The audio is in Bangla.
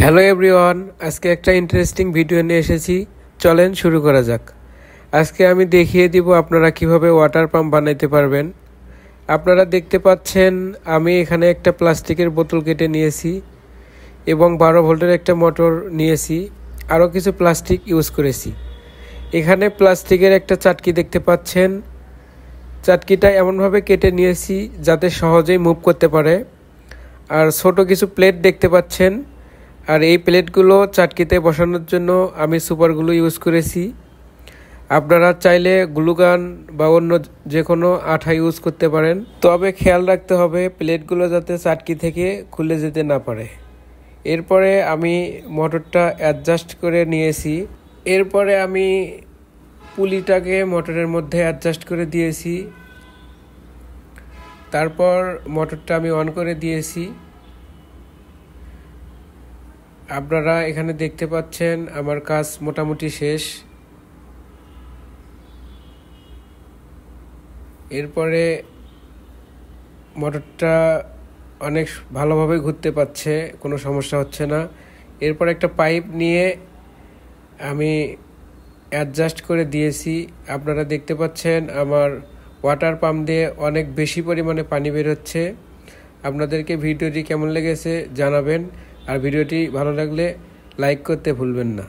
হ্যালো এভরিওয়ান, আজকে একটা ইন্টারেস্টিং ভিডিও নিয়ে এসেছি। চলেন শুরু করা যাক। আজকে আমি দেখিয়ে দিব আপনারা কিভাবে ওয়াটার পাম্প বানাইতে পারবেন। আপনারা দেখতে পাচ্ছেন আমি এখানে একটা প্লাস্টিকের বোতল কেটে নিয়েছি এবং 12 ভোল্টের একটা মোটর নিয়েছি, আরও কিছু প্লাস্টিক ইউজ করেছি। এখানে প্লাস্টিকের একটা চাটকি দেখতে পাচ্ছেন। চাটকিটা এমনভাবে কেটে নিয়েছি যাতে সহজেই মুভ করতে পারে। আর ছোট কিছু প্লেট দেখতে পাচ্ছেন, আর এই প্লেটগুলো চাটকিতে বসানোর জন্য আমি সুপারগুলো ইউজ করেছি। আপনারা চাইলে গ্লুগান বা অন্য যে কোনো আঠা ইউজ করতে পারেন, তবে খেয়াল রাখতে হবে প্লেটগুলো যাতে চাটকি থেকে খুলে যেতে না পারে। এরপরে আমি মোটরটা অ্যাডজাস্ট করে নিয়েছি। এরপরে আমি পুলিটাকে মোটরের মধ্যে অ্যাডজাস্ট করে দিয়েছি। তারপর মোটরটা আমি অন করে দিয়েছি। আপনারা এখানে দেখতে পাচ্ছেন আমার কাজ মোটামুটি শেষ। এরপরে মোটরটা অনেক ভালোভাবে ঘুরতে পারছে, কোনো সমস্যা হচ্ছে না। এরপর একটা পাইপ নিয়ে আমি অ্যাডজাস্ট করে দিয়েছি। আপনারা দেখতে পাচ্ছেন আমার ওয়াটার পাম্প দিয়ে অনেক বেশি পরিমাণে পানি বের হচ্ছে। আপনাদেরকে ভিডিওটি কেমন লেগেছে জানাবেন, আর ভিডিওটি ভালো লাগলে লাইক করতে ভুলবেন না।